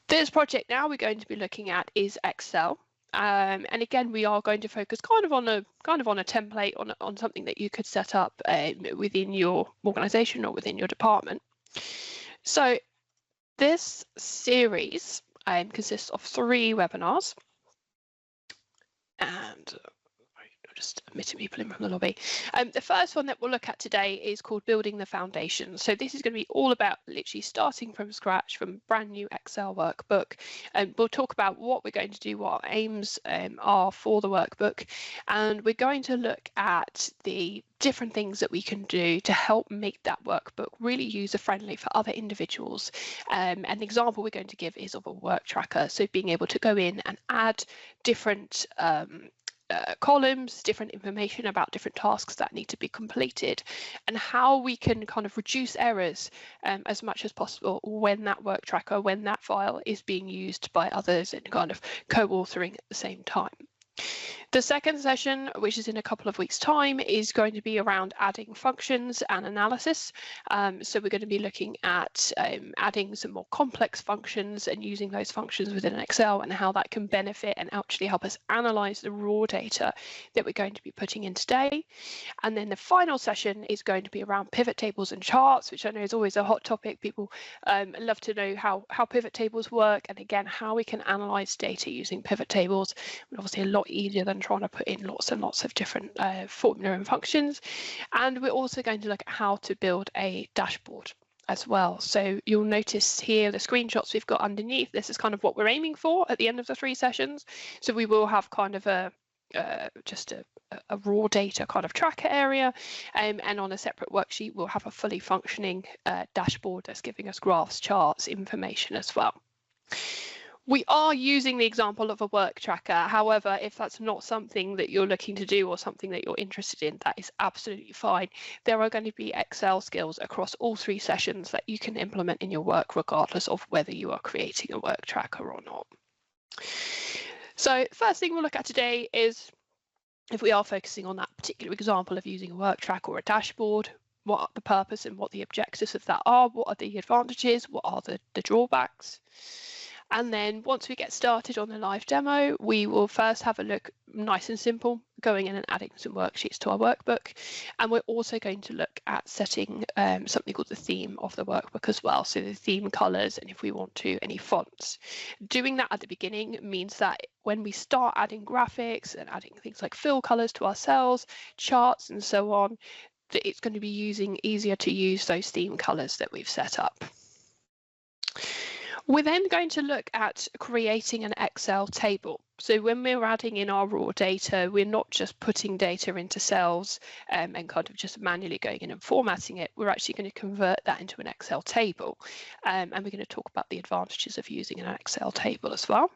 This project now we're going to be looking at is Excel. And again, we are going to focus kind of on a template, on something that you could set up within your organization or within your department. So this series consists of 3 webinars, and just admitting people in from the lobby. The first one that we'll look at today is called Building the Foundation. So this is going to be all about literally starting from scratch from brand new Excel workbook. We'll talk about what we're going to do, what our aims are for the workbook, and we're going to look at the different things that we can do to help make that workbook really user-friendly for other individuals. An example we're going to give is of a work tracker, so being able to go in and add different columns, different information about different tasks that need to be completed, and how we can kind of reduce errors as much as possible when that work tracker, when that file is being used by others and kind of co-authoring at the same time. The second session, which is in a couple of weeks' time, is going to be around adding functions and analysis. So we're going to be looking at adding some more complex functions and using those functions within Excel, and how that can benefit and actually help us analyze the raw data that we're going to be putting in today. And then the final session is going to be around pivot tables and charts, which I know is always a hot topic. People love to know how pivot tables work, and again, how we can analyze data using pivot tables. And obviously a lot easier than trying to put in lots and lots of different formula and functions. And we're also going to look at how to build a dashboard as well. So you'll notice here the screenshots we've got underneath. This is kind of what we're aiming for at the end of the 3 sessions. So we will have kind of just a raw data kind of tracker area, and on a separate worksheet we'll have a fully functioning dashboard that's giving us graphs, charts, information as well. We are using the example of a work tracker. However, if that's not something that you're looking to do or something that you're interested in, that is absolutely fine. There are going to be Excel skills across all 3 sessions that you can implement in your work, regardless of whether you are creating a work tracker or not. So first thing we'll look at today is, if we are focusing on that particular example of using a work tracker or a dashboard, what the purpose and what the objectives of that are, what are the advantages, what are the drawbacks. And then once we get started on the live demo, we will first have a look, nice and simple, going in and adding some worksheets to our workbook. And we're also going to look at setting something called the theme of the workbook as well. So the theme colors, and if we want to, any fonts. Doing that at the beginning means that when we start adding graphics and adding things like fill colors to our cells, charts and so on, that it's going to be easier to use those theme colors that we've set up. We're then going to look at creating an Excel table. So when we're adding in our raw data, we're not just putting data into cells and kind of just manually going in and formatting it. We're actually going to convert that into an Excel table. And we're going to talk about the advantages of using an Excel table as well.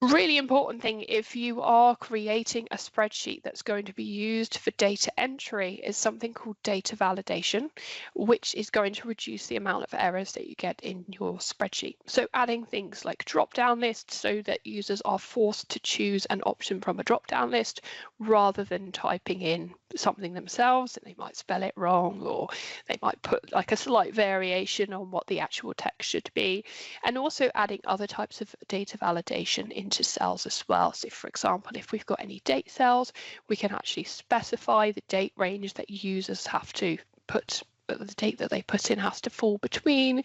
Really important thing, if you are creating a spreadsheet that's going to be used for data entry, is something called data validation, which is going to reduce the amount of errors that you get in your spreadsheet. So adding things like drop-down lists, so that users are forced to choose an option from a drop-down list rather than typing in something themselves, and they might spell it wrong, or they might put like a slight variation on what the actual text should be. And also adding other types of data validation into cells as well. So for example, if we've got any date cells, we can actually specify the date range that users have to put, the date that they put in has to fall between.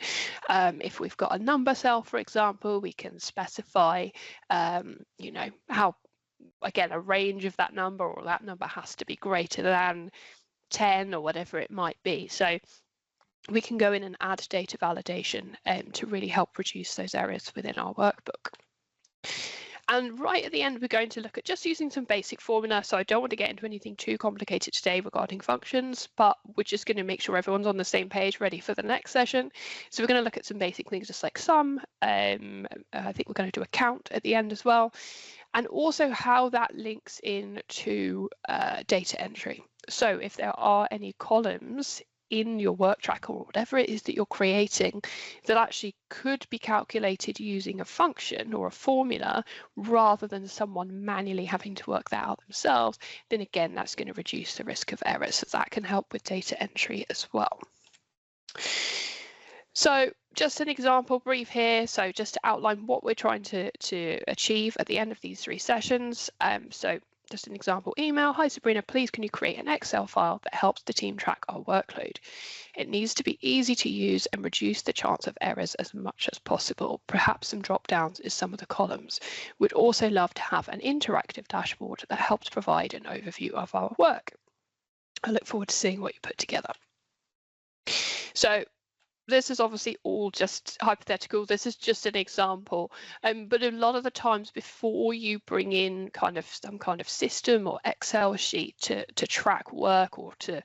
If we've got a number cell, for example, we can specify you know, how, again, a range of that number, or that number has to be greater than 10 or whatever it might be. So we can go in and add data validation to really help reduce those errors within our workbook. And right at the end, we're going to look at just using some basic formula. So I don't want to get into anything too complicated today regarding functions, but we're just going to make sure everyone's on the same page, ready for the next session. So we're going to look at some basic things just like sum. I think we're going to do a count at the end as well. And also how that links into data entry. So if there are any columns in your work tracker or whatever it is that you're creating that actually could be calculated using a function or a formula rather than someone manually having to work that out themselves, then again, that's going to reduce the risk of errors. So that can help with data entry as well. So just an example brief here. So just to outline what we're trying to achieve at the end of these 3 sessions. So just an example email. Hi Sabrina, please can you create an Excel file that helps the team track our workload? It needs to be easy to use and reduce the chance of errors as much as possible. Perhaps some drop downs is some of the columns. We'd also love to have an interactive dashboard that helps provide an overview of our work. I look forward to seeing what you put together. So this is obviously all just hypothetical. This is just an example, but a lot of the times before you bring in some kind of system or Excel sheet to track work or to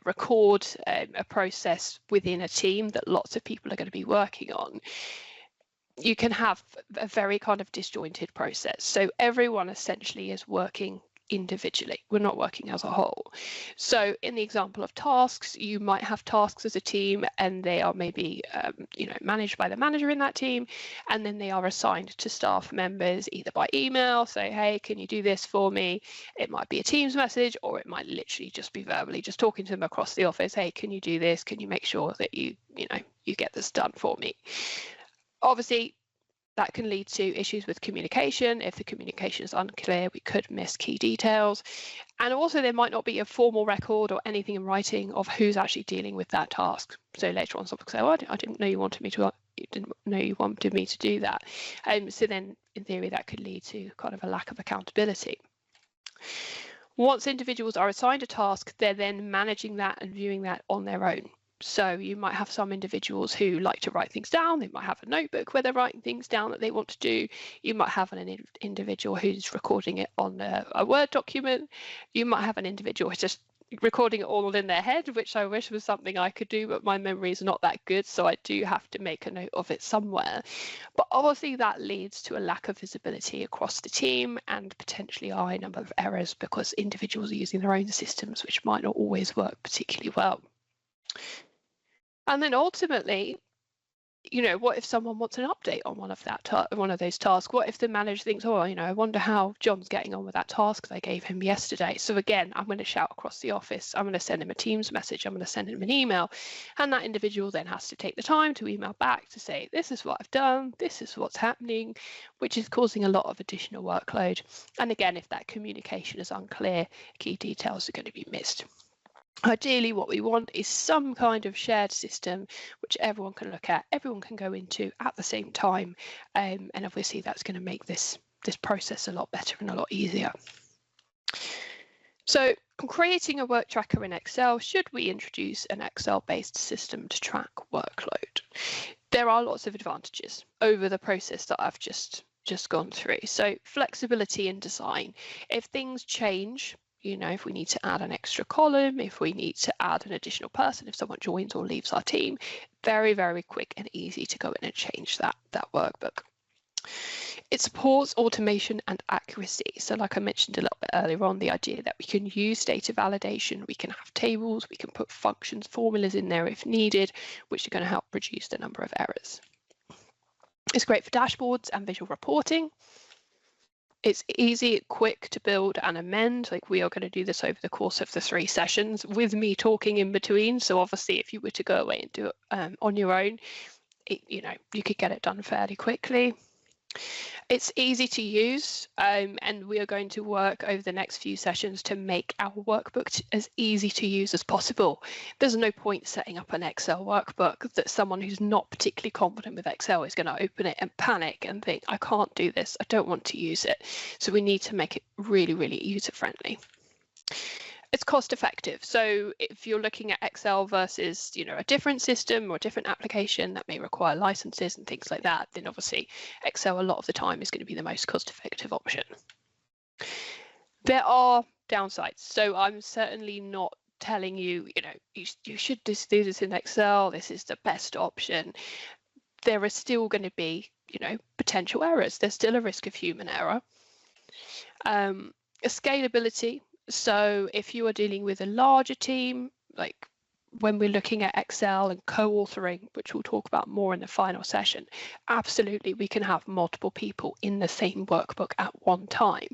record a process within a team that lots of people are going to be working on, you can have a very kind of disjointed process. So everyone essentially is working individually. We're not working as a whole. So in the example of tasks, you might have tasks as a team and they are maybe managed by the manager in that team, and then they are assigned to staff members either by email, say, hey, can you do this for me? It might be a Teams message, or it might literally just be verbally just talking to them across the office. Hey, can you do this? Can you make sure that you get this done for me? Obviously, that can lead to issues with communication. If the communication is unclear, we could miss key details. And also there might not be a formal record or anything in writing of who's actually dealing with that task. So later on someone could say, oh, I didn't know you wanted me to do that. So then in theory that could lead to kind of a lack of accountability. Once individuals are assigned a task, they're then managing that and viewing that on their own. So you might have some individuals who like to write things down. They might have a notebook where they're writing things down that they want to do. You might have an individual who's recording it on a Word document. You might have an individual who's just recording it all in their head, which I wish was something I could do, but my memory is not that good, so I do have to make a note of it somewhere. But obviously that leads to a lack of visibility across the team and potentially a high number of errors because individuals are using their own systems, which might not always work particularly well. And then ultimately, what if someone wants an update on one of those tasks? What if the manager thinks, oh, I wonder how John's getting on with that task I gave him yesterday? So again, I'm going to shout across the office. I'm going to send him a Teams message. I'm going to send him an email. And that individual then has to take the time to email back to say, this is what I've done. This is what's happening, which is causing a lot of additional workload. And again, if that communication is unclear, key details are going to be missed. Ideally, what we want is some kind of shared system which everyone can look at, everyone can go into at the same time, and obviously that's going to make this process a lot better and a lot easier. So creating a work tracker in Excel, should we introduce an Excel-based system to track workload? There are lots of advantages over the process that I've just gone through. So flexibility in design. If things change, if we need to add an extra column, if we need to add an additional person, if someone joins or leaves our team, very, very quick and easy to go in and change that workbook. It supports automation and accuracy. So like I mentioned a little bit earlier on, the idea that we can use data validation, we can have tables, we can put functions, formulas in there if needed, which are going to help reduce the number of errors. It's great for dashboards and visual reporting. It's easy, quick to build and amend. Like we are going to do this over the course of the 3 sessions with me talking in between. So obviously if you were to go away and do it on your own, you could get it done fairly quickly. It's easy to use, and we are going to work over the next few sessions to make our workbook as easy to use as possible. There's no point setting up an Excel workbook that someone who's not particularly confident with Excel is going to open it and panic and think, I can't do this, I don't want to use it. So we need to make it really, really user-friendly. It's cost effective. So if you're looking at Excel versus, a different system or a different application that may require licenses and things like that, then obviously Excel a lot of the time is going to be the most cost effective option. There are downsides. So I'm certainly not telling you, you should just do this in Excel. This is the best option. There are still going to be, potential errors. There's still a risk of human error. Scalability. So if you are dealing with a larger team, like when we're looking at Excel and co-authoring, which we'll talk about more in the final session, absolutely we can have multiple people in the same workbook at one time.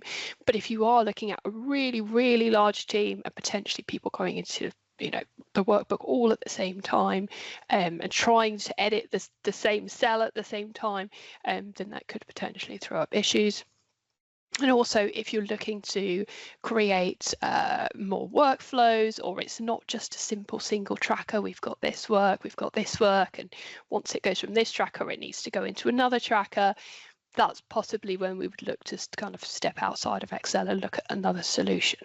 But if you are looking at a really, really large team and potentially people going into, the workbook all at the same time, and trying to edit the same cell at the same time, then that could potentially throw up issues. And also, if you're looking to create more workflows, or it's not just a simple single tracker, we've got this work, and once it goes from this tracker, it needs to go into another tracker, that's possibly when we would look to kind of step outside of Excel and look at another solution.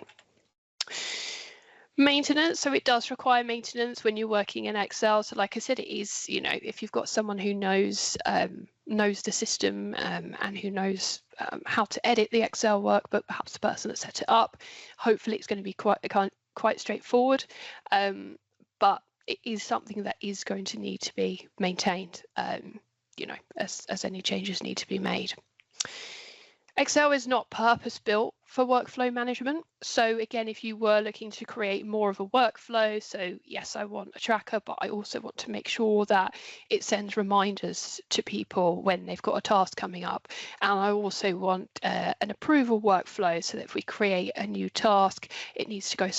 Maintenance, so it does require maintenance when you're working in Excel. So like I said, it is, if you've got someone who knows the system and who knows how to edit the Excel workbook, perhaps the person that set it up, hopefully it's going to be quite straightforward, but it is something that is going to need to be maintained, as any changes need to be made. Excel is not purpose-built for workflow management. So again, if you were looking to create more of a workflow, so yes, I want a tracker, but I also want to make sure that it sends reminders to people when they've got a task coming up. And I also want an approval workflow, so that if we create a new task, it needs to go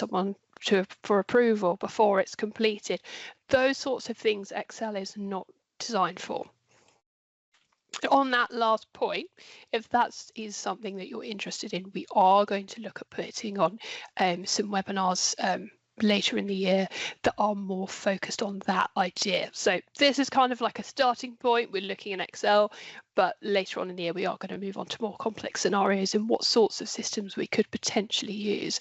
for approval before it's completed. Those sorts of things Excel is not designed for. On that last point, if that is something that you're interested in, we are going to look at putting on some webinars later in the year that are more focused on that idea. So this is kind of like a starting point. We're looking at Excel, but later on in the year, we are going to move on to more complex scenarios and what sorts of systems we could potentially use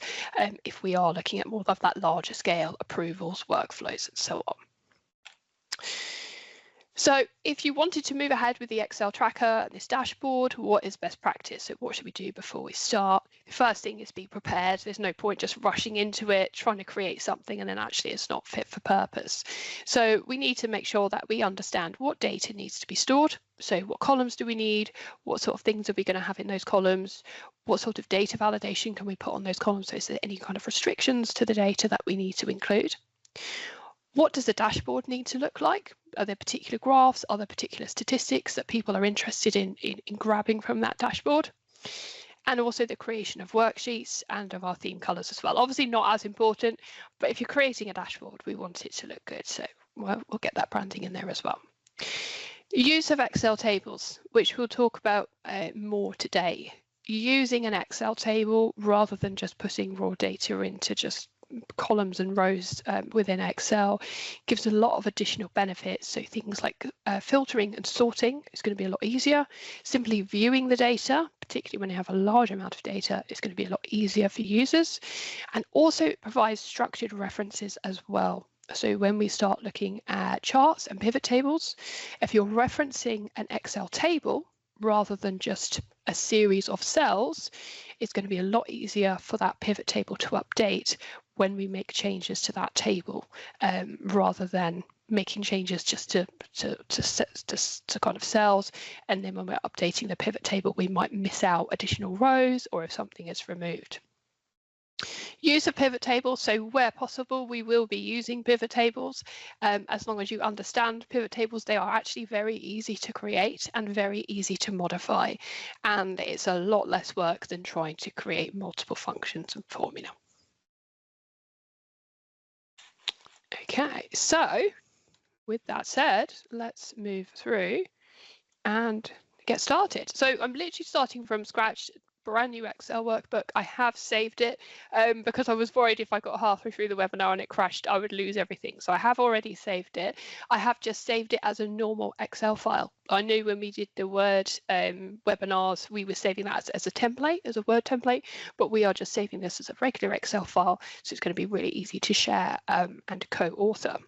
if we are looking at more of that larger scale approvals, workflows, and so on. So if you wanted to move ahead with the Excel tracker, this dashboard, what is best practice? So what should we do before we start? The first thing is be prepared. There's no point just rushing into it, trying to create something, and then actually it's not fit for purpose. So we need to make sure that we understand what data needs to be stored. So what columns do we need? What sort of things are we going to have in those columns? What sort of data validation can we put on those columns? So is there any kind of restrictions to the data that we need to include? What does the dashboard need to look like? Are there particular graphs? Are there particular statistics that people are interested in grabbing from that dashboard? And also the creation of worksheets and of our theme colors as well. Obviously not as important, but if you're creating a dashboard, we want it to look good. So we'll get that branding in there as well. Use of Excel tables, which we'll talk about more today. Using an Excel table rather than just putting raw data into just columns and rows within Excel gives a lot of additional benefits. So things like filtering and sorting is going to be a lot easier. Simply viewing the data, particularly when you have a large amount of data, is going to be a lot easier for users. And also it provides structured references as well. So when we start looking at charts and pivot tables, if you're referencing an Excel table rather than just a series of cells, it's going to be a lot easier for that pivot table to update when we make changes to that table, rather than making changes just to kind of cells, and then when we're updating the pivot table, we might miss out additional rows or if something is removed. Use of pivot tables, so where possible we will be using pivot tables. As long as you understand pivot tables, they are actually very easy to create and very easy to modify, and it's a lot less work than trying to create multiple functions and formula. Okay, so with that said, let's move through and get started. So I'm literally starting from scratch, brand new Excel workbook. I have saved it because I was worried if I got halfway through the webinar and it crashed, I would lose everything. So I have already saved it. I have just saved it as a normal Excel file. I knew when we did the Word webinars, we were saving that as a template, as a Word template, but we are just saving this as a regular Excel file. So it's going to be really easy to share and co-author.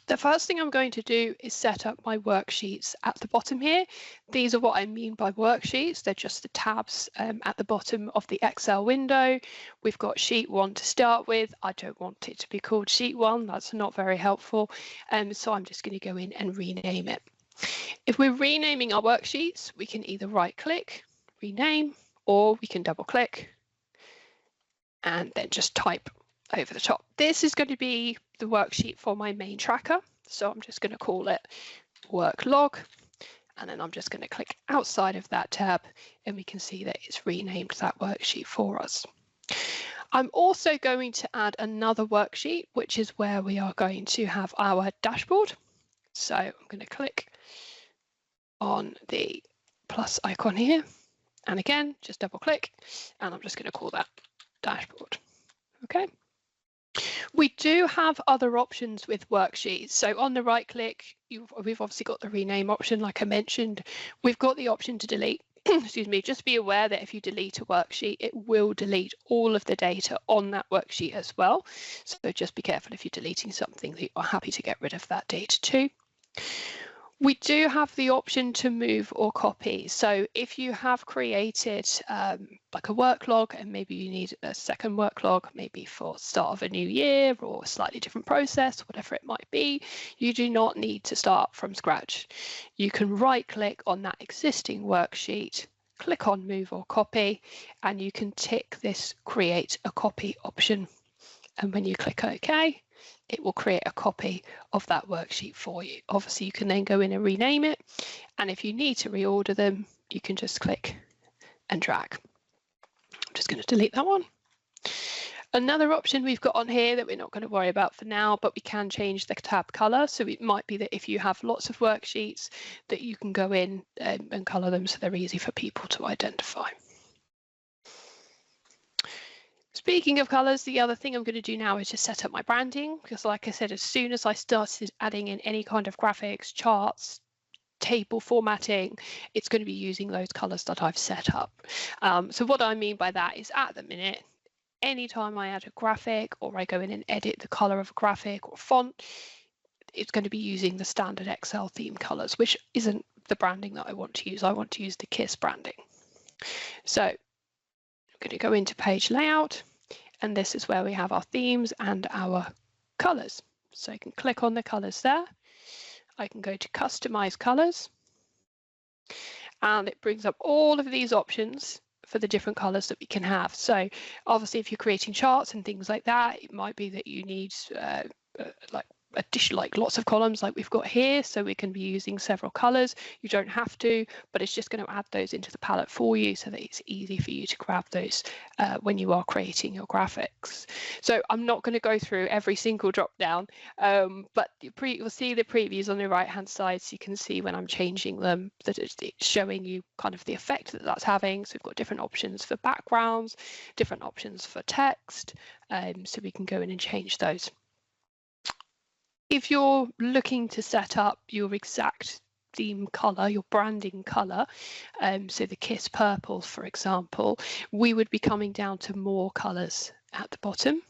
The first thing I'm going to do is set up my worksheets at the bottom here. These are what I mean by worksheets. They're just the tabs at the bottom of the Excel window. We've got sheet 1 to start with. I don't want it to be called sheet 1. That's not very helpful. So I'm just going to go in and rename it. If we're renaming our worksheets, we can either right click, rename, or we can double click and then just type over the top. This is going to be the worksheet for my main tracker. So I'm just going to call it work log. And then I'm just going to click outside of that tab and we can see that it's renamed that worksheet for us. I'm also going to add another worksheet, which is where we are going to have our dashboard. So I'm going to click on the plus icon here. And again, just double click, and I'm just going to call that dashboard. Okay. We do have other options with worksheets. So on the right click, we've obviously got the rename option, like I mentioned. We've got the option to delete. Excuse me, just be aware that if you delete a worksheet, it will delete all of the data on that worksheet as well. So just be careful if you're deleting something that you are happy to get rid of that data too. We do have the option to move or copy. So if you have created like a work log and maybe you need a second work log, maybe for start of a new year or a slightly different process, whatever it might be, you do not need to start from scratch. You can right click on that existing worksheet, click on move or copy, and you can tick this create a copy option. And when you click OK, it will create a copy of that worksheet for you. Obviously, you can then go in and rename it. And if you need to reorder them, you can just click and drag. I'm just going to delete that one. Another option we've got on here that we're not going to worry about for now, but we can change the tab color. So it might be that if you have lots of worksheets, that you can go in and color them so they're easy for people to identify. Speaking of colours, the other thing I'm going to do now is just set up my branding, because like I said, as soon as I started adding in any kind of graphics, charts, table formatting, it's going to be using those colours that I've set up. So what I mean by that is at the minute, anytime I add a graphic or I go in and edit the colour of a graphic or font, it's going to be using the standard Excel theme colours, which isn't the branding that I want to use. I want to use the KISS branding. So I'm going to go into page layout, and this is where we have our themes and our colors. So I can click on the colors there. I can go to customize colors, and it brings up all of these options for the different colors that we can have. So obviously, if you're creating charts and things like that, it might be that you need like lots of columns like we've got here, so we can be using several colors. You don't have to, but it's just going to add those into the palette for you so that it's easy for you to grab those when you are creating your graphics. So I'm not going to go through every single drop down, but you'll see the previews on the right hand side, so you can see when I'm changing them that it's showing you kind of the effect that that's having. So we've got different options for backgrounds, different options for text, so we can go in and change those. If you're looking to set up your exact theme color, your branding color, so the KISS purple, for example, we would be coming down to more colors at the bottom.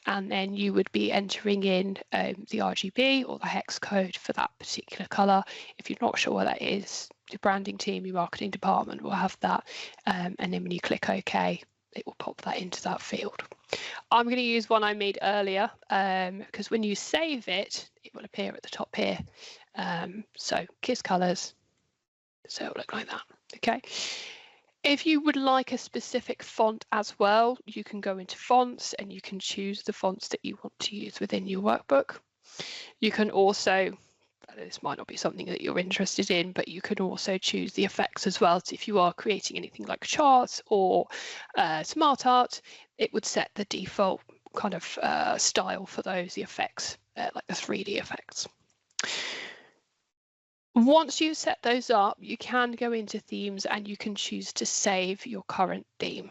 And then you would be entering in the RGB or the hex code for that particular color. If you're not sure what that is, your branding team, your marketing department will have that. And then when you click OK, it will pop that into that field. I'm going to use one I made earlier because when you save it, it will appear at the top here. So KISS colors, so it'll look like that. Okay. If you would like a specific font as well, you can go into fonts and you can choose the fonts that you want to use within your workbook. You can also, this might not be something that you're interested in, but you can also choose the effects as well. So if you are creating anything like charts or smart art, it would set the default kind of style for those, the effects, like the 3D effects. Once you set those up, you can go into themes and you can choose to save your current theme.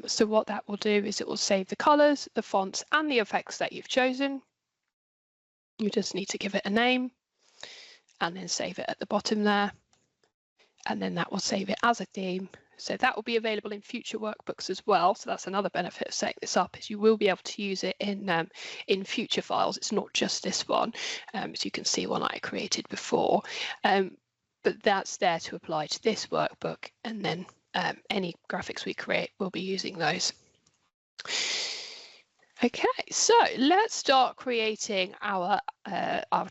So what that will do is it will save the colors, the fonts, and the effects that you've chosen. You just need to give it a name and then save it at the bottom there. And then that will save it as a theme. So that will be available in future workbooks as well. So that's another benefit of setting this up, is you will be able to use it in future files. It's not just this one. So you can see one I created before. But that's there to apply to this workbook. And then any graphics we create, we'll be using those. Okay, so let's start creating our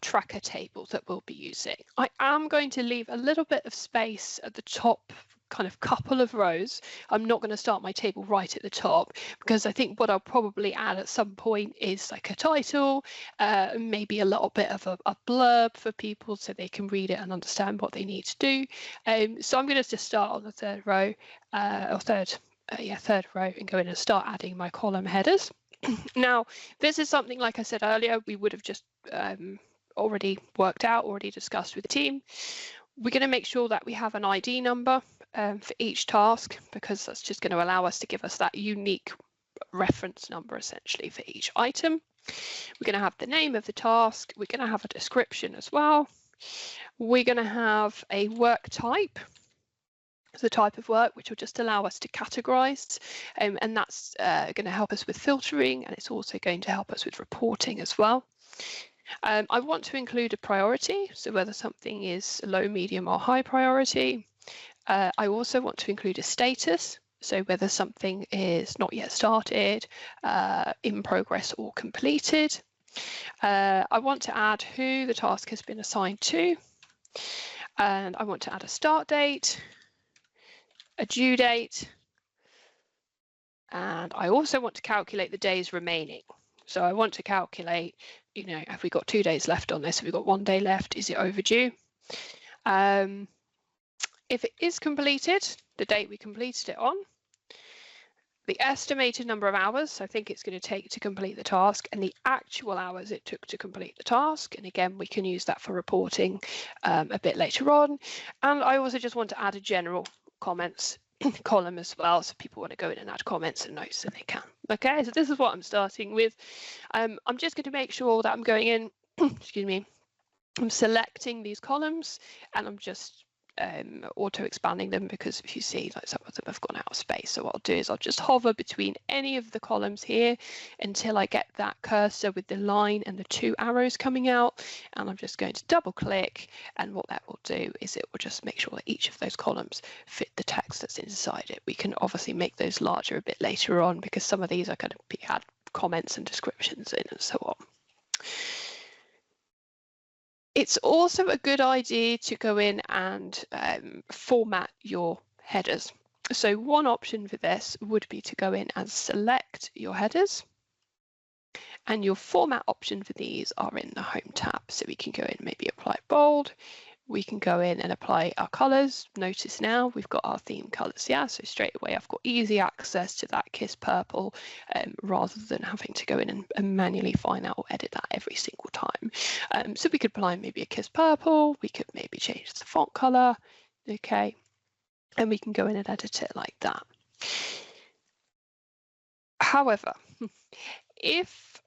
tracker tables that we'll be using. I am going to leave a little bit of space at the top, kind of couple of rows. I'm not going to start my table right at the top, because I think what I'll probably add at some point is like a title, maybe a little bit of a blurb for people so they can read it and understand what they need to do. So I'm going to just start on the third row, or third third row, and go in and start adding my column headers. Now, this is something, like I said earlier, we would have just already worked out, already discussed with the team. We're going to make sure that we have an ID number for each task, because that's just going to allow us to give us that unique reference number essentially for each item. We're going to have the name of the task. We're going to have a description as well. We're going to have a work type, the type of work, which will just allow us to categorize, and that's going to help us with filtering, and it's also going to help us with reporting as well. I want to include a priority, so whether something is low, medium or high priority. I also want to include a status, so whether something is not yet started, in progress or completed. I want to add who the task has been assigned to, and I want to add a start date, a due date, and I also want to calculate the days remaining. So I want to calculate, you know, have we got 2 days left on this? Have we got 1 day left? Is it overdue? If it is completed, the date we completed it on, the estimated number of hours I think it's going to take to complete the task, and the actual hours it took to complete the task. And again, we can use that for reporting a bit later on. And I also just want to add a general comments column as well, so people want to go in and add comments and notes, and they can. Okay, so this is what I'm starting with. I'm just going to make sure that I'm going in, excuse me, I'm selecting these columns, and I'm just auto expanding them, because if you see, like, some of them have gone out of space. So what I'll do is I'll just hover between any of the columns here until I get that cursor with the line and the 2 arrows coming out, and I'm just going to double click, and what that will do is it will just make sure that each of those columns fit the text that's inside it. We can obviously make those larger a bit later on, because some of these are going to add comments and descriptions in and so on. It's also a good idea to go in and format your headers. So one option for this would be to go in and select your headers, and your format option for these are in the Home tab. So we can go in, maybe apply bold. We can go in and apply our colors. Notice now we've got our theme colors, yeah? So straight away I've got easy access to that Kiss Purple, rather than having to go in and manually find out or edit that every single time. So we could apply maybe a Kiss Purple, we could maybe change the font color, okay? And we can go in and edit it like that. However, if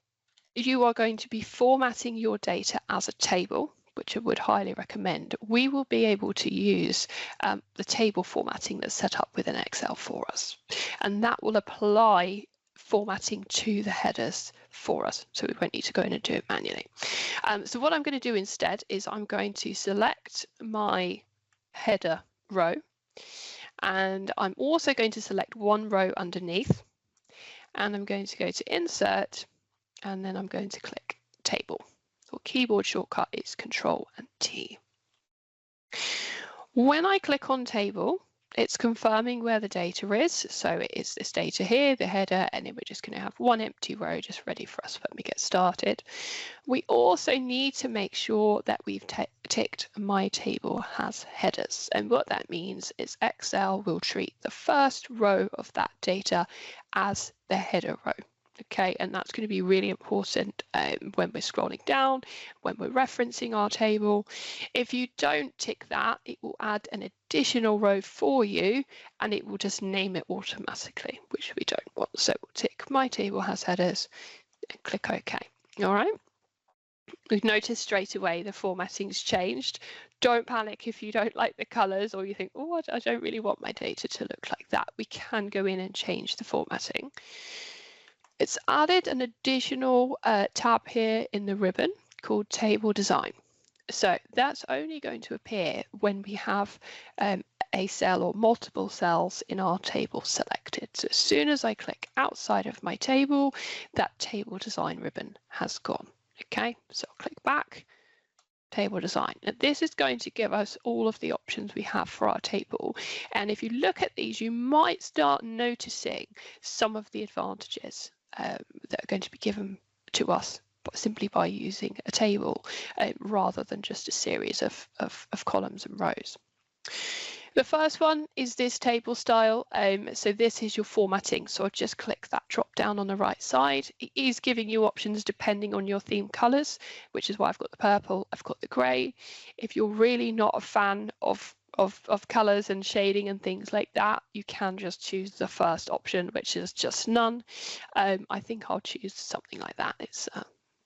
you are going to be formatting your data as a table, which I would highly recommend, we will be able to use the table formatting that's set up within Excel for us. And that will apply formatting to the headers for us. So we won't need to go in and do it manually. So what I'm going to do instead is I'm going to select my header row. And I'm also going to select one row underneath. And I'm going to go to Insert, and then I'm going to click Table. So keyboard shortcut is Control and T. When I click on Table, it's confirming where the data is. So it is this data here, the header, and then we're just going to have one empty row just ready for us when we get started. We also need to make sure that we've ticked My Table Has Headers. And what that means is Excel will treat the first row of that data as the header row. Okay, and that's going to be really important when we're scrolling down, when we're referencing our table. If you don't tick that, it will add an additional row for you, and it will just name it automatically, which we don't want. So we'll tick My Table Has Headers and click OK. All right. We've noticed straight away the formatting's changed. Don't panic if you don't like the colours, or you think, oh, I don't really want my data to look like that. We can go in and change the formatting. It's added an additional tab here in the ribbon called Table Design. So that's only going to appear when we have a cell or multiple cells in our table selected. So as soon as I click outside of my table, that Table Design ribbon has gone. Okay, so I'll click back, Table Design. And this is going to give us all of the options we have for our table. And if you look at these, you might start noticing some of the advantages that are going to be given to us simply by using a table rather than just a series of columns and rows. The first one is this table style. So this is your formatting. So I'll just click that drop down on the right side. It is giving you options depending on your theme colours, which is why I've got the purple, I've got the grey. If you're really not a fan of colours and shading and things like that, you can just choose the first option, which is just none. I think I'll choose something like that. It's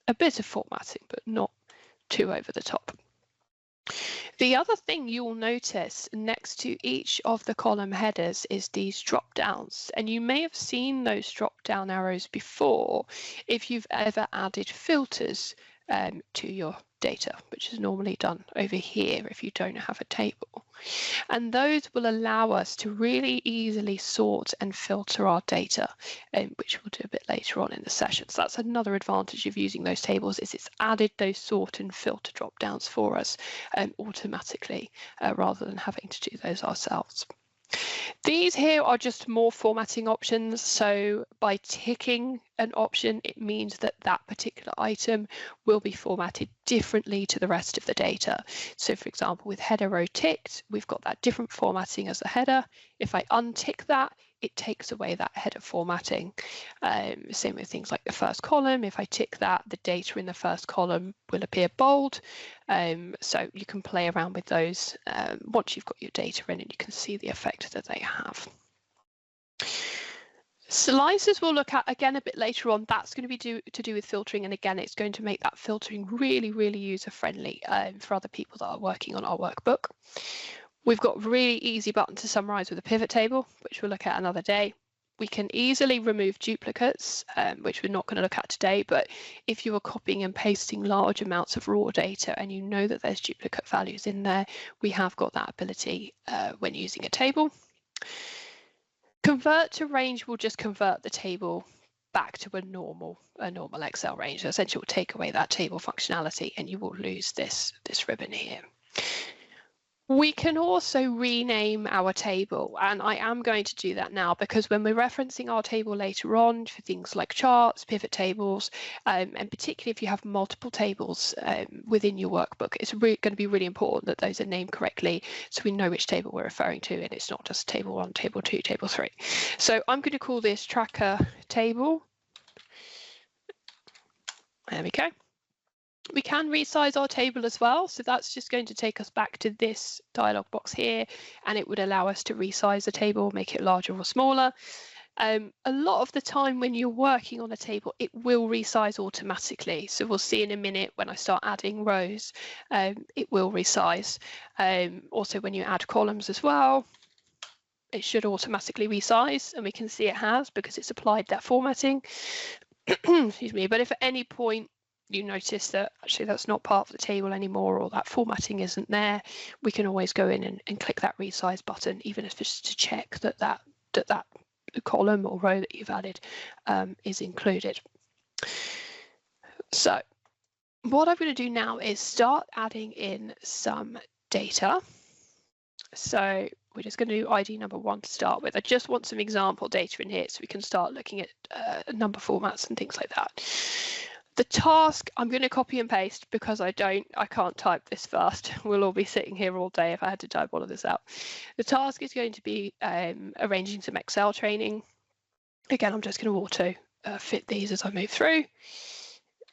a bit of formatting, but not too over the top. The other thing you'll notice next to each of the column headers is these drop downs, and you may have seen those drop down arrows before if you've ever added filters to your data, which is normally done over here if you don't have a table. And those will allow us to really easily sort and filter our data, which we'll do a bit later on in the session. So that's another advantage of using those tables, is it's added those sort and filter drop downs for us automatically rather than having to do those ourselves. These here are just more formatting options. So by ticking an option, it means that that particular item will be formatted differently to the rest of the data. So for example, with header row ticked, we've got that different formatting as the header. If I untick that, it takes away that header formatting. Same with things like the first column. If I tick that, the data in the first column will appear bold. So you can play around with those once you've got your data in, and you can see the effect that they have. Slices we'll look at again a bit later on. That's going to be to do with filtering, and again it's going to make that filtering really, really user friendly for other people that are working on our workbook. We've got a really easy button to summarize with a pivot table, which we'll look at another day. We can easily remove duplicates, which we're not going to look at today, but if you are copying and pasting large amounts of raw data and you know that there's duplicate values in there, we have got that ability when using a table. Convert to range will just convert the table back to a normal Excel range. So essentially, it will take away that table functionality and you will lose this ribbon here. We can also rename our table, and I am going to do that now because when we're referencing our table later on for things like charts, pivot tables, and particularly if you have multiple tables within your workbook, it's going to be really important that those are named correctly so we know which table we're referring to and it's not just table 1, table 2, table 3. So I'm going to call this tracker table. There we go. We can resize our table as well, so that's just going to take us back to this dialog box here, and it would allow us to resize the table, make it larger or smaller. A lot of the time when you're working on a table, it will resize automatically. So we'll see in a minute when I start adding rows, it will resize. Also when you add columns as well, it should automatically resize, and we can see it has because it's applied that formatting. Excuse me, but if at any point you notice that actually that's not part of the table anymore or that formatting isn't there, we can always go in and click that resize button, even if it's to check that that column or row that you've added is included. So what I'm going to do now is start adding in some data. So we're just going to do ID number 1 to start with. I just want some example data in here so we can start looking at number formats and things like that. The task, I'm going to copy and paste because I can't type this fast. We'll all be sitting here all day if I had to type all of this out. The task is going to be arranging some Excel training. Again, I'm just going to auto fit these as I move through.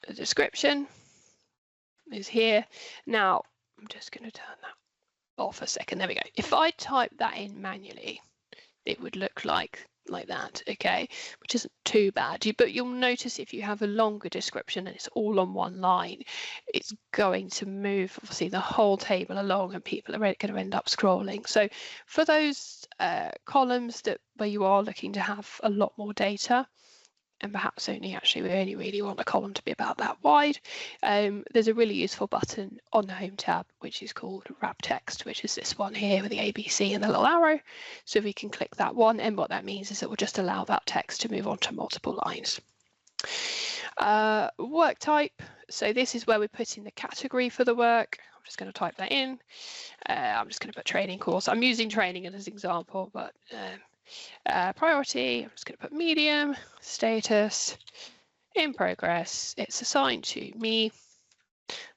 The description is here. Now, I'm just going to turn that off a second. There we go. If I type that in manually, it would look like that, okay, which isn't too bad. But you'll notice if you have a longer description and it's all on one line, it's going to move obviously the whole table along and people are going to end up scrolling. So for those columns where you are looking to have a lot more data, and perhaps we only really want a column to be about that wide, there's a really useful button on the Home tab, which is called Wrap Text, which is this one here with the ABC and the little arrow. So we can click that one, and what that means is it will just allow that text to move on to multiple lines. Work type, so this is where we're putting the category for the work. I'm just going to type that in. I'm just going to put training course. I'm using training as an example, but priority, I'm just going to put medium, status, in progress, it's assigned to me.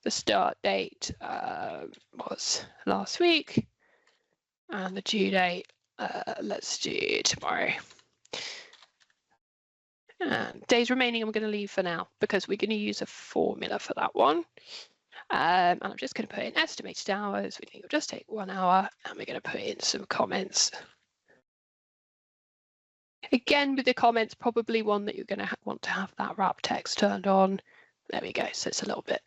The start date was last week. And the due date, let's do tomorrow. And days remaining I'm going to leave for now because we're going to use a formula for that one. And I'm just going to put in estimated hours. We think it'll just take 1 hour, and we're going to put in some comments. Again, with the comments, probably one that you're going to want to have that wrap text turned on. There we go. So it's a little bit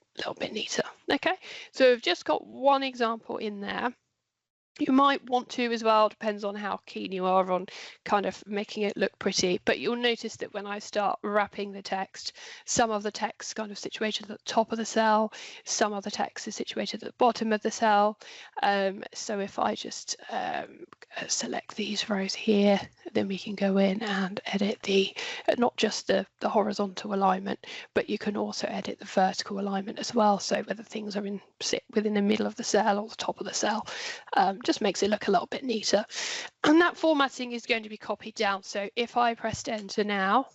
neater. Okay, so we've just got one example in there. You might want to as well, depends on how keen you are on kind of making it look pretty, but you'll notice that when I start wrapping the text, some of the text kind of situated at the top of the cell, some of the text is situated at the bottom of the cell. So if I just select these rows here, then we can go in and edit the, not just the horizontal alignment, but you can also edit the vertical alignment as well. So whether things are sit within the middle of the cell or the top of the cell, just makes it look a little bit neater. And that formatting is going to be copied down. So if I pressed enter now,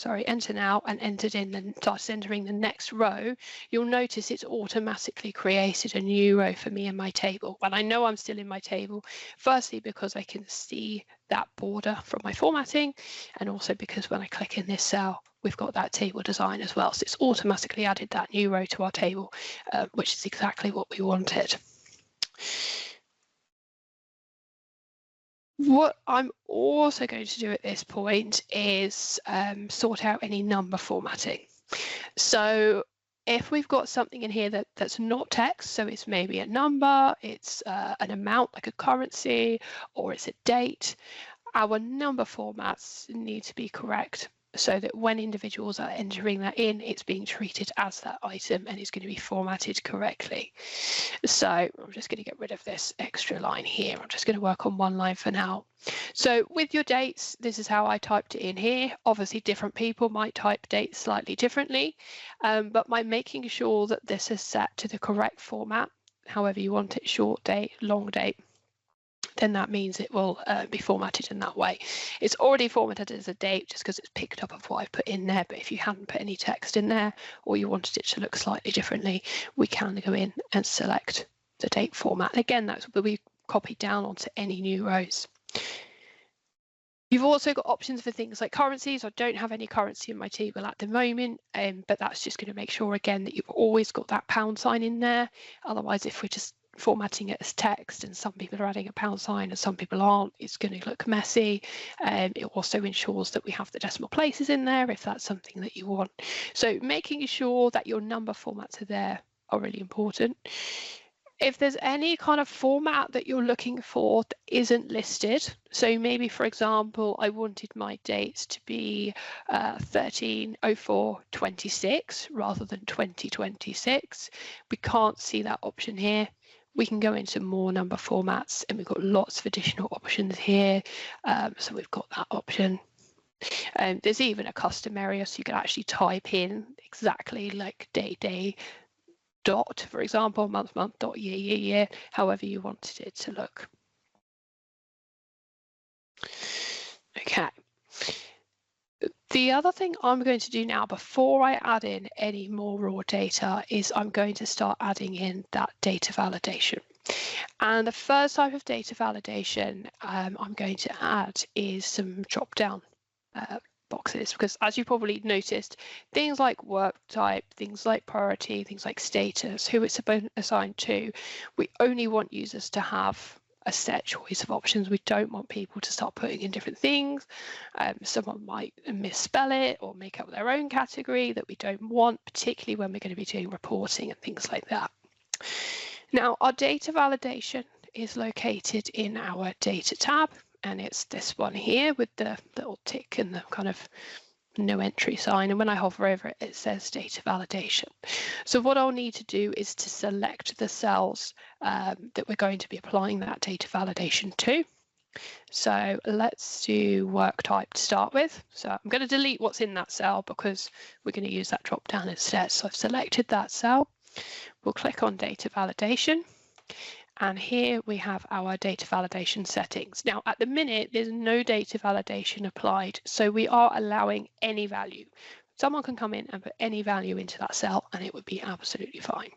enter now and starts entering the next row, you'll notice it's automatically created a new row for me in my table. And I know I'm still in my table, firstly because I can see that border from my formatting, and also because when I click in this cell, we've got that table design as well. So it's automatically added that new row to our table, which is exactly what we wanted. What I'm also going to do at this point is sort out any number formatting. So if we've got something in here that's not text, so it's maybe a number, it's an amount like a currency, or it's a date, our number formats need to be correct so that when individuals are entering that in, it's being treated as that item and it's going to be formatted correctly. So I'm just going to get rid of this extra line here. I'm just going to work on one line for now. So with your dates, this is how I typed it in here. Obviously, different people might type dates slightly differently, but by making sure that this is set to the correct format, however you want it, short date, long date, then that means it will be formatted in that way. It's already formatted as a date just because it's picked up of what I've put in there, but if you hadn't put any text in there or you wanted it to look slightly differently, we can go in and select the date format. Again, that's will be copied down onto any new rows. You've also got options for things like currencies. I don't have any currency in my table at the moment, but that's just going to make sure again that you've always got that pound sign in there. Otherwise, if we're just formatting it as text and some people are adding a pound sign and some people aren't, it's going to look messy. It also ensures that we have the decimal places in there if that's something that you want. So making sure that your number formats are there are really important. If there's any kind of format that you're looking for that isn't listed, so maybe for example I wanted my dates to be 13/04/26 rather than 2026, we can't see that option here. We can go into more number formats and we've got lots of additional options here. So we've got that option. There's even a custom area so you can actually type in exactly like day, dot, for example, month, dot, year, however you wanted it to look. Okay. The other thing I'm going to do now before I add in any more raw data is I'm going to start adding in that data validation. And the first type of data validation I'm going to add is some drop down boxes, because as you probably noticed, things like work type, things like priority, things like status, who it's assigned to, we only want users to have a set choice of options. We don't want people to start putting in different things. Someone might misspell it or make up their own category that we don't want, particularly when we're going to be doing reporting and things like that. Now, our data validation is located in our data tab, and it's this one here with the little tick and the kind of no entry sign, and when I hover over it, it says data validation. So what I'll need to do is to select the cells that we're going to be applying that data validation to. So let's do work type to start with. So I'm going to delete what's in that cell because we're going to use that drop down instead. So I've selected that cell. We'll click on data validation. And here we have our data validation settings. Now, at the minute, there's no data validation applied, so we are allowing any value. Someone can come in and put any value into that cell and it would be absolutely fine.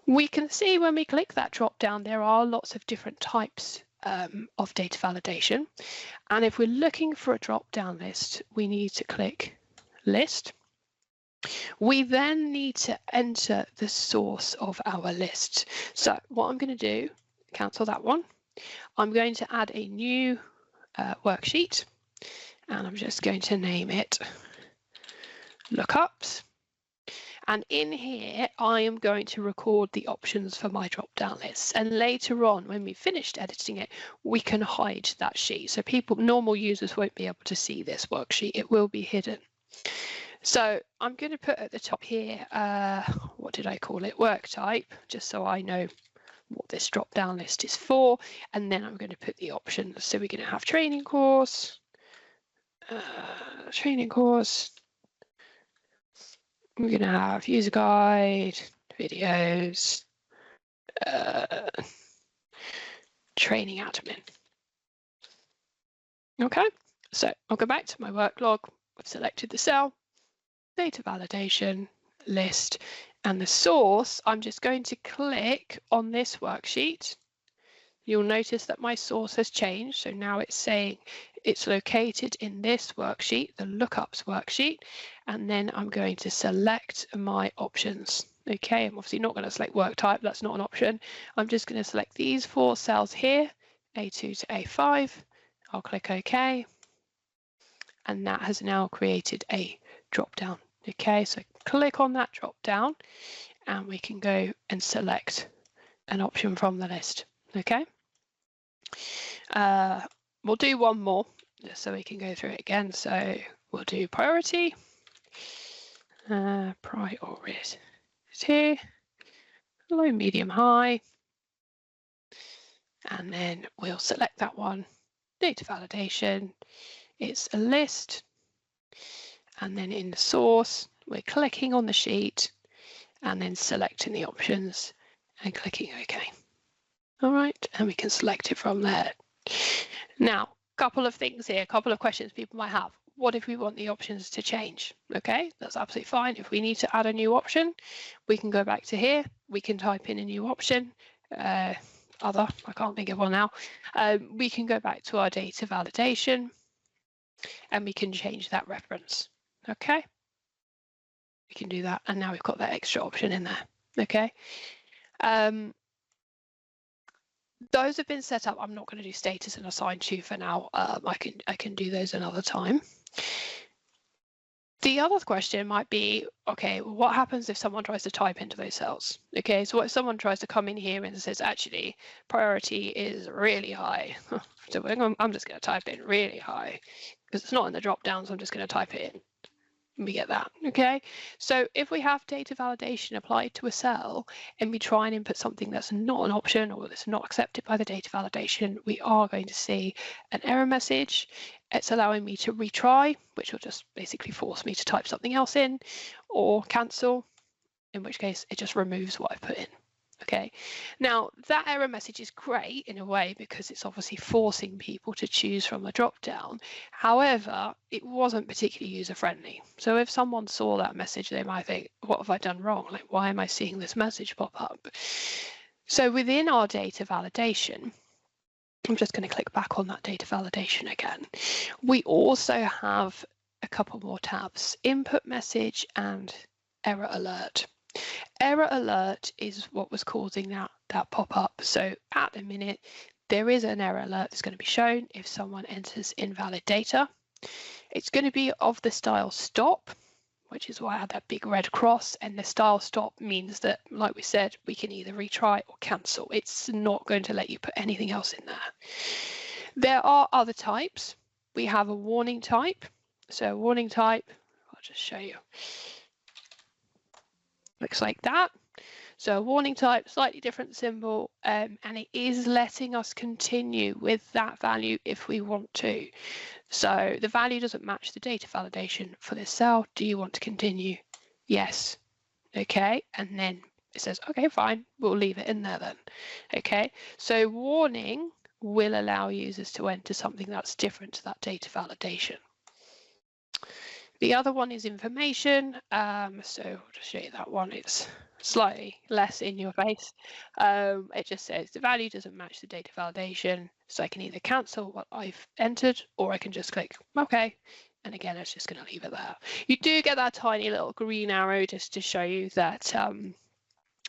We can see when we click that drop down, there are lots of different types of data validation. And if we're looking for a drop down list, we need to click list. We then need to enter the source of our list. So what I'm going to do, cancel that one. I'm going to add a new worksheet, and I'm just going to name it lookups. And in here, I am going to record the options for my drop-down lists. And later on, when we've finished editing it, we can hide that sheet. So normal users won't be able to see this worksheet. It will be hidden. So I'm going to put at the top here, what did I call it? Work type, just so I know what this drop-down list is for. And then I'm going to put the options. So we're going to have training course. We're going to have user guide, videos, training admin. Okay, so I'll go back to my work log. I've selected the cell, data validation, list, and the source. I'm just going to click on this worksheet. You'll notice that my source has changed. So now it's saying it's located in this worksheet, the lookups worksheet, and then I'm going to select my options. Okay, I'm obviously not going to select work type, that's not an option. I'm just going to select these 4 cells here, A2 to A5. I'll click OK, and that has now created a drop down. Okay, so click on that drop down, and we can go and select an option from the list. Okay, we'll do one more just so we can go through it again. So we'll do priority, priority, low, medium, high, and then we'll select that one. Data validation, it's a list, and then in the source, we're clicking on the sheet and then selecting the options and clicking OK. All right, and we can select it from there. Now, a couple of things here, a couple of questions people might have. What if we want the options to change? Okay, that's absolutely fine. If we need to add a new option, we can go back to here. We can type in a new option. I can't think of one now. We can go back to our data validation and we can change that reference. Okay, we can do that, and now we've got that extra option in there. Okay. Those have been set up. I'm not going to do status and assign to for now. I can do those another time. The other question might be, okay, well, what happens if someone tries to type into those cells? Okay, so what if someone tries to come in here and says, actually, priority is really high. So I'm just going to type in really high because it's not in the drop down, so I'm just going to type it in. We get that. Okay, so if we have data validation applied to a cell and we try and input something that's not an option or that's not accepted by the data validation, we are going to see an error message. It's allowing me to retry, which will just basically force me to type something else in, or cancel, in which case it just removes what I put in. Okay, now that error message is great in a way because it's obviously forcing people to choose from a drop down. However, it wasn't particularly user friendly. So if someone saw that message, they might think, what have I done wrong? Like, why am I seeing this message pop up? So within our data validation, I'm just going to click back on that data validation again. We also have a couple more tabs, input message and error alert. Error alert is what was causing that pop-up. So at the minute, there is an error alert that's going to be shown if someone enters invalid data. It's going to be of the style stop, which is why I had that big red cross. And the style stop means that, like we said, we can either retry or cancel. It's not going to let you put anything else in there. There are other types. We have a warning type. So a warning type, I'll just show you. Looks like that. So a warning type, slightly different symbol, and it is letting us continue with that value if we want to. So the value doesn't match the data validation for this cell. Do you want to continue? Yes. Okay. And then it says, okay, fine, we'll leave it in there then. Okay. So warning will allow users to enter something that's different to that data validation. The other one is information. So I'll just show you that one. It's slightly less in your face. It just says the value doesn't match the data validation. So I can either cancel what I've entered, or I can just click OK. And again, it's just going to leave it there. You do get that tiny little green arrow just to show you that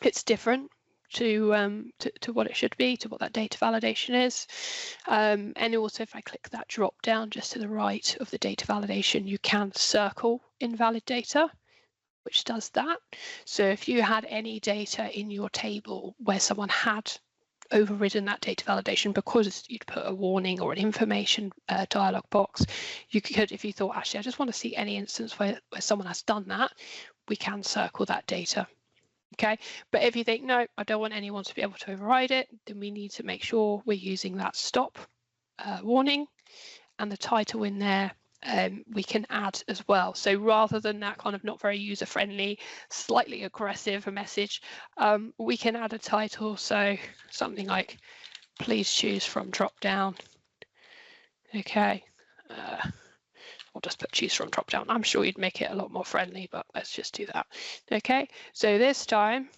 it's different to what it should be, to what that data validation is. And also, if I click that drop down just to the right of the data validation, you can circle invalid data, which does that. So if you had any data in your table where someone had overridden that data validation because you'd put a warning or an information dialog box, you could, if you thought, actually, I just want to see any instance where someone has done that, we can circle that data. Okay, but if you think, no, I don't want anyone to be able to override it, then we need to make sure we're using that stop warning, and the title in there we can add as well. So rather than that kind of not very user-friendly, slightly aggressive message, we can add a title. So something like, please choose from drop down. Okay. I'll just put choose from drop down. I'm sure you'd make it a lot more friendly, but let's just do that. Okay, so this time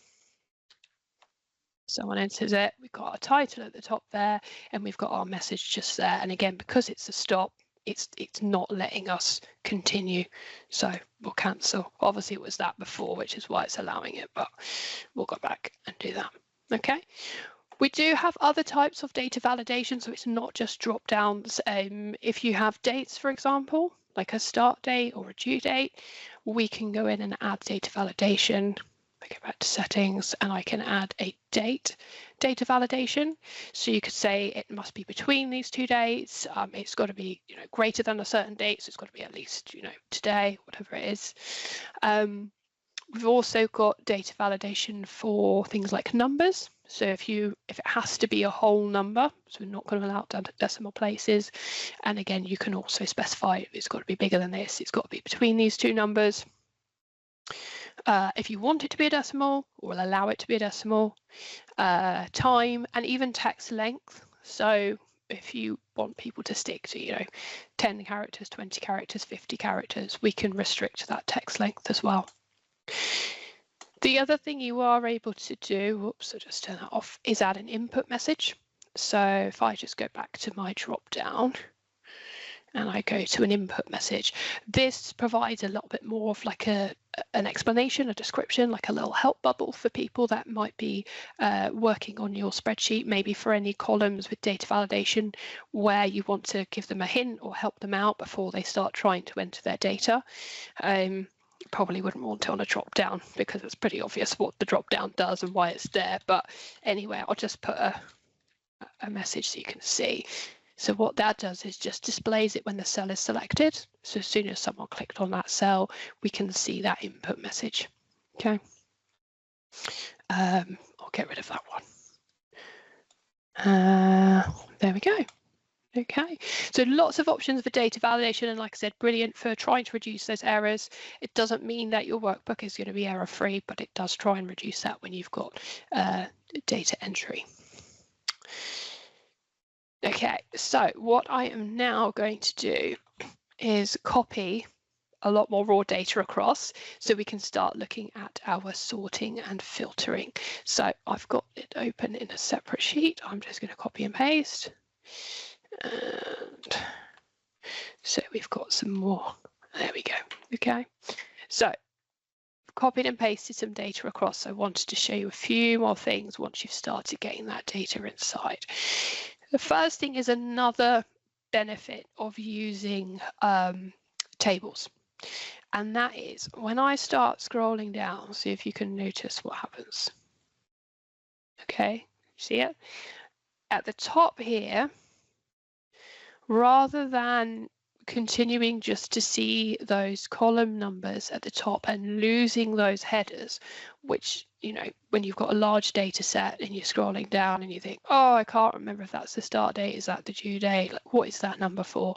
someone enters it, we've got our title at the top there, and we've got our message just there. And again, because it's a stop, it's not letting us continue, so we'll cancel. Obviously it was that before, which is why it's allowing it, but we'll go back and do that. Okay. We do have other types of data validation, so it's not just drop downs. If you have dates, for example, like a start date or a due date, we can go in and add data validation. I go back to settings and I can add a date data validation. So you could say it must be between these two dates. It's got to be, greater than a certain date, so it's got to be at least, today, whatever it is. We've also got data validation for things like numbers. So if it has to be a whole number, so we're not going to allow decimal places. And again, you can also specify it's got to be bigger than this. It's got to be between these two numbers. If you want it to be a decimal, we'll allow it to be a decimal. Time and even text length. So if you want people to stick to, 10 characters, 20 characters, 50 characters, we can restrict that text length as well. The other thing you are able to do, whoops, I'll just turn that off, is add an input message. So if I just go back to my drop down and I go to an input message, this provides a little bit more of like an explanation, a description, like a little help bubble for people that might be working on your spreadsheet, maybe for any columns with data validation where you want to give them a hint or help them out before they start trying to enter their data. Probably wouldn't want it on a drop down because it's pretty obvious what the drop down does and why it's there. But anyway, I'll just put a message so you can see. So what that does is just displays it when the cell is selected. So as soon as someone clicked on that cell, we can see that input message. Okay. I'll get rid of that one. There we go. Okay, so lots of options for data validation, and like I said, brilliant for trying to reduce those errors. It doesn't mean that your workbook is going to be error-free, but it does try and reduce that when you've got data entry. Okay, so what I am now going to do is copy a lot more raw data across so we can start looking at our sorting and filtering. So I've got it open in a separate sheet. I'm just going to copy and paste. And so we've got some more. There we go. Okay, so copied and pasted some data across. I wanted to show you a few more things once you've started getting that data inside. The first thing is another benefit of using tables, and that is when I start scrolling down, see if you can notice what happens. Okay, see it at the top here. Rather than continuing just to see those column numbers at the top and losing those headers, which, when you've got a large data set and you're scrolling down and you think, oh, I can't remember if that's the start date, is that the due date, like, what is that number for?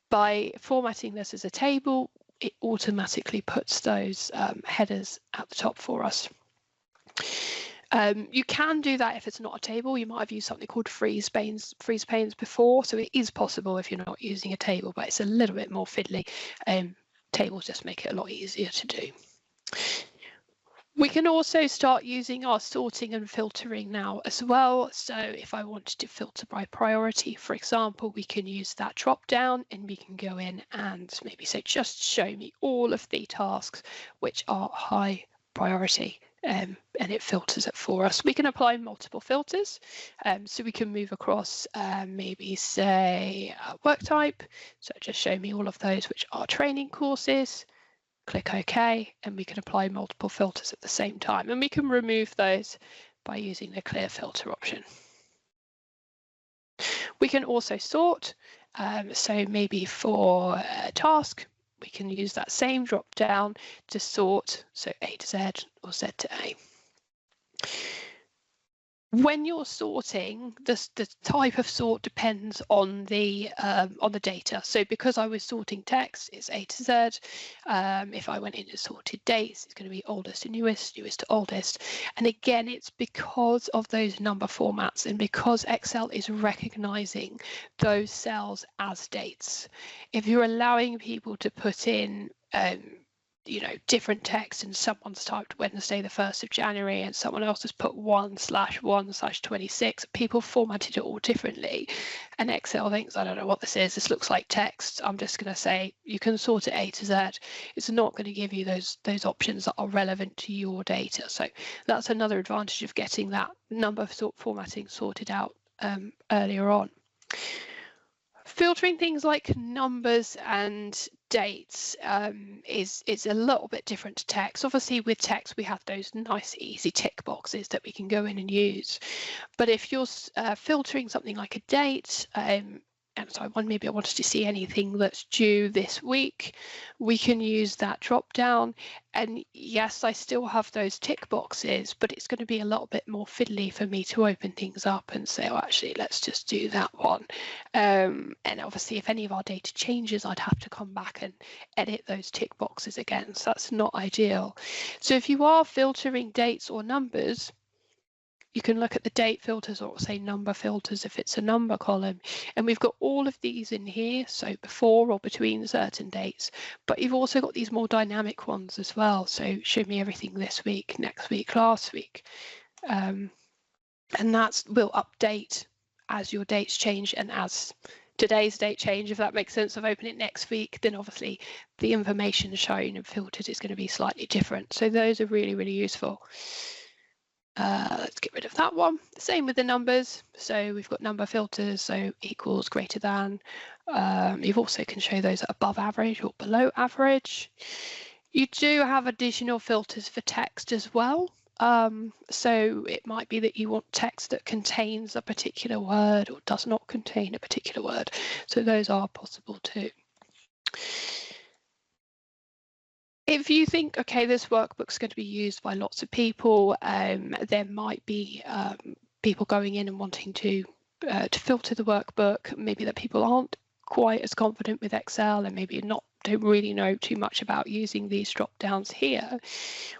By formatting this as a table, it automatically puts those headers at the top for us. You can do that if it's not a table. You might have used something called freeze panes before, so it is possible if you're not using a table, but it's a little bit more fiddly tables just make it a lot easier to do. We can also start using our sorting and filtering now as well. So if I wanted to filter by priority, for example, we can use that drop down and we can go in and maybe say, just show me all of the tasks which are high priority, and it filters it for us. We can apply multiple filters, so we can move across maybe say work type. So just show me all of those which are training courses. Click OK, and we can apply multiple filters at the same time, and we can remove those by using the clear filter option. We can also sort, so maybe for a task we can use that same drop down to sort, so A to Z or Z to A. When you're sorting, the type of sort depends on the data. So because I was sorting text, it's A to Z. If I went in and sorted dates, it's going to be oldest to newest, newest to oldest. And again, it's because of those number formats and because Excel is recognizing those cells as dates. If you're allowing people to put in different text, and someone's typed Wednesday the 1st of January and someone else has put 1/1/26, people formatted it all differently, and Excel thinks, I don't know what this is, this looks like text, I'm just going to say you can sort it A to Z. It's not going to give you those options that are relevant to your data. So that's another advantage of getting that number formatting sorted out earlier on. Filtering things like numbers and dates is a little bit different to text. Obviously with text we have those nice easy tick boxes that we can go in and use, but if you're filtering something like a date, and so maybe I wanted to see anything that's due this week, we can use that drop down. And yes, I still have those tick boxes, but it's going to be a little bit more fiddly for me to open things up and say, oh, actually, let's just do that one. And obviously, if any of our data changes, I'd have to come back and edit those tick boxes again. So that's not ideal. So if you are filtering dates or numbers, you can look at the date filters or say number filters if it's a number column, and we've got all of these in here, so before or between certain dates, but you've also got these more dynamic ones as well, so show me everything this week, next week, last week, and that will update as your dates change and as today's date change. If that makes sense, if I open it next week, then obviously the information shown and filtered is going to be slightly different, so those are really, really useful. Let's get rid of that one. Same with the numbers. So we've got number filters, so equals, greater than. You've also can show those at above average or below average. You do have additional filters for text as well. So it might be that you want text that contains a particular word or does not contain a particular word. So those are possible too. If you think, okay, this workbook's going to be used by lots of people, there might be people going in and wanting to filter the workbook, maybe that people aren't quite as confident with Excel and maybe don't really know too much about using these drop downs here.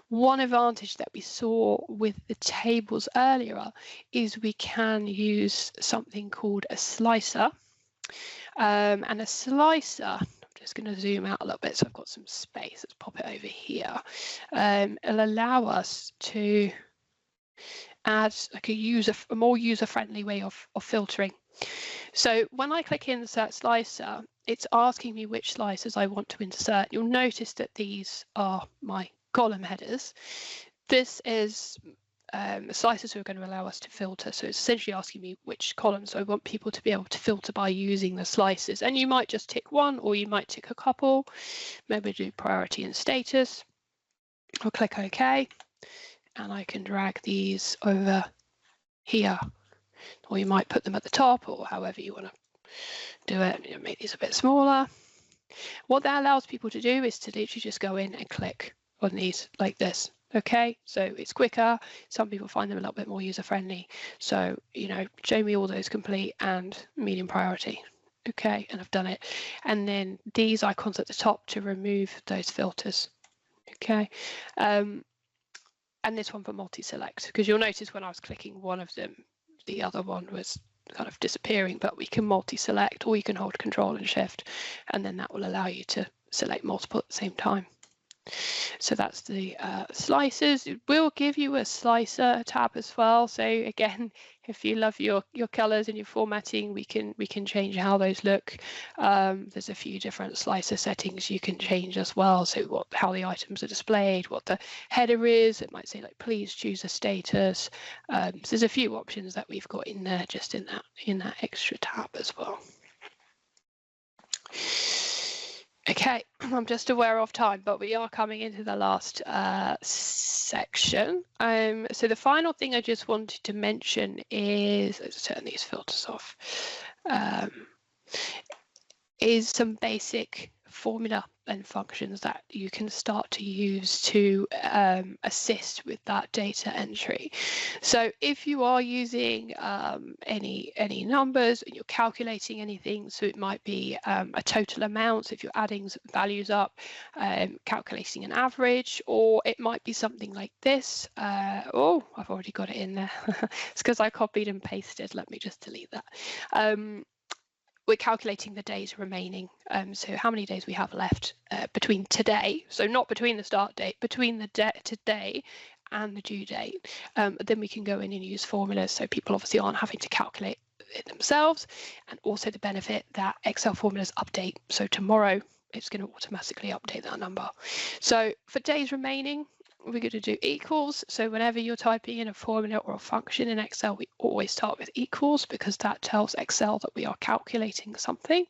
One advantage that we saw with the tables earlier is we can use something called a slicer, and a slicer, just going to zoom out a little bit so I've got some space. Let's pop it over here. It'll allow us to add like a more user-friendly way of filtering. So when I click insert slicer, it's asking me which slicers I want to insert. You'll notice that these are my column headers. This is slicers who are going to allow us to filter. So it's essentially asking me which columns I want people to be able to filter by using the slicers. And you might just tick one, or you might tick a couple. Maybe do priority and status. I'll click OK, and I can drag these over here. Or you might put them at the top, or however you want to do it. Make these a bit smaller. What that allows people to do is to literally just go in and click on these like this. Okay, so it's quicker. Some people find them a little bit more user-friendly. So, show me all those complete and medium priority. Okay, and I've done it. And then these icons at the top to remove those filters. Okay, and this one for multi-select, because you'll notice when I was clicking one of them, the other one was kind of disappearing, but we can multi-select, or you can hold Control and Shift, and then that will allow you to select multiple at the same time. So that's the slicers. It will give you a slicer tab as well. So again, if you love your colors and your formatting, we can change how those look. There's a few different slicer settings you can change as well. So how the items are displayed, what the header is. It might say like, please choose a status. So there's a few options that we've got in there, just in that extra tab as well. Okay, I'm just aware of time, but we are coming into the last section. So the final thing I just wanted to mention is, let's turn these filters off, is some basic formula and functions that you can start to use to assist with that data entry. So if you are using any numbers and you're calculating anything, so it might be a total amount, so if you're adding values up, calculating an average, or it might be something like this. Oh, I've already got it in there. It's because I copied and pasted. Let me just delete that. We're calculating the days remaining, so how many days we have left between today, so not between the start date, between the today and the due date. Then we can go in and use formulas, so people obviously aren't having to calculate it themselves, and also the benefit that Excel formulas update. So tomorrow it's going to automatically update that number. So for days remaining, we're going to do equals. So whenever you're typing in a formula or a function in Excel, we always start with equals because that tells Excel that we are calculating something.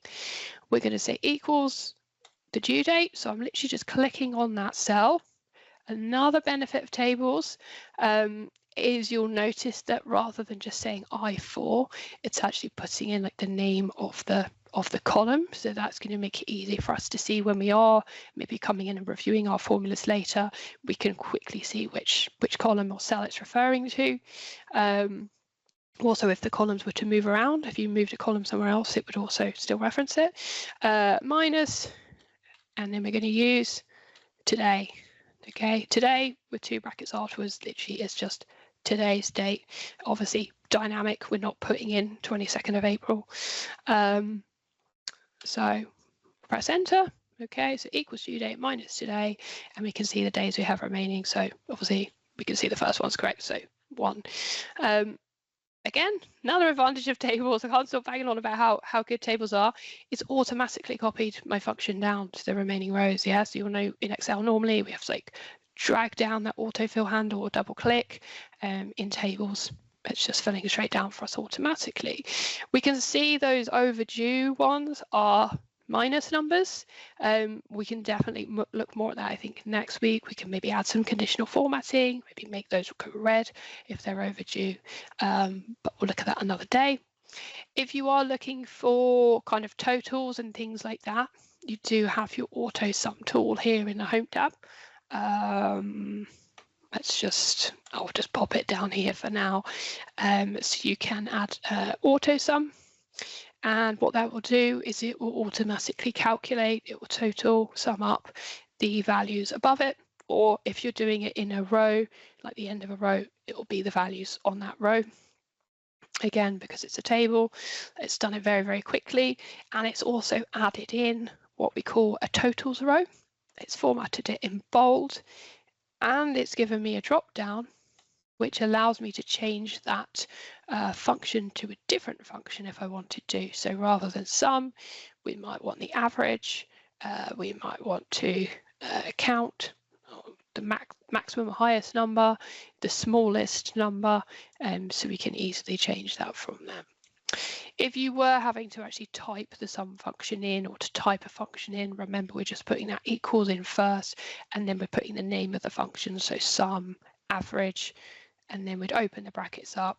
We're going to say equals the due date. So I'm literally just clicking on that cell. Another benefit of tables is you'll notice that rather than just saying I4, it's actually putting in like the name of the column. So that's going to make it easy for us to see when we are maybe coming in and reviewing our formulas later. We can quickly see which column or cell it's referring to. Also, if the columns were to move around, if you moved a column somewhere else, it would also still reference it. Minus, and then we're going to use today. Okay, today with 2 brackets afterwards, literally it's just today's date. Obviously dynamic, we're not putting in 22nd of April. So press enter. Okay, so equals due date minus today, and we can see the days we have remaining. So obviously we can see the first one's correct, so 1. Again, another advantage of tables, I can't stop banging on about how good tables are. It's automatically copied my function down to the remaining rows. Yeah, so you'll know in Excel normally we have to like drag down that autofill handle or double click. In tables, it's just filling straight down for us automatically. We can see those overdue ones are minus numbers. We can definitely look more at that, I think, next week. We can maybe add some conditional formatting, maybe make those look red if they're overdue, but we'll look at that another day. If you are looking for kind of totals and things like that, you do have your auto sum tool here in the home tab. I'll just pop it down here for now. So you can add auto sum. And what that will do is it will automatically calculate, it will total sum up the values above it, or if you're doing it in a row, like the end of a row, it will be the values on that row. Again, because it's a table, it's done it very, very quickly, and it's also added in what we call a totals row. It's formatted it in bold, and it's given me a drop down which allows me to change that function to a different function if I wanted to. So rather than sum, we might want the average, we might want to count the maximum highest number, the smallest number, so we can easily change that from there. If you were having to actually type the sum function in or to type a function in, remember we're just putting that equals in first, and then we're putting the name of the function, so sum, average, and then we'd open the brackets up.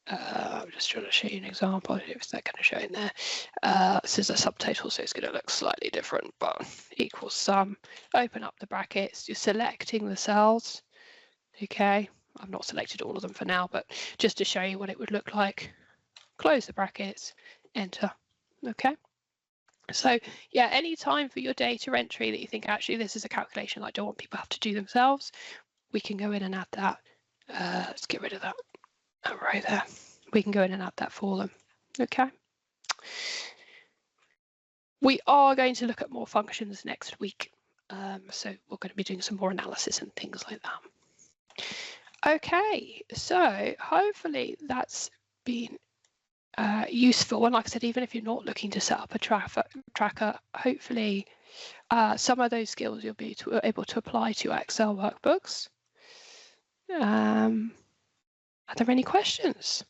I'm just trying to show you an example. If that going to show in there. This is a subtotal, so it's going to look slightly different, but equals sum. Open up the brackets. You're selecting the cells. Okay, I've not selected all of them for now, but just to show you what it would look like. Close the brackets, enter. Okay. So yeah, any time for your data entry that you think actually this is a calculation that I don't want people to have to do themselves, we can go in and add that. Let's get rid of that right there. We can go in and add that for them. Okay. We are going to look at more functions next week. So we're going to be doing some more analysis and things like that. Okay, so hopefully that's been useful. And like I said, even if you're not looking to set up a tracker, hopefully some of those skills you'll be able to apply to Excel workbooks. Are there any questions?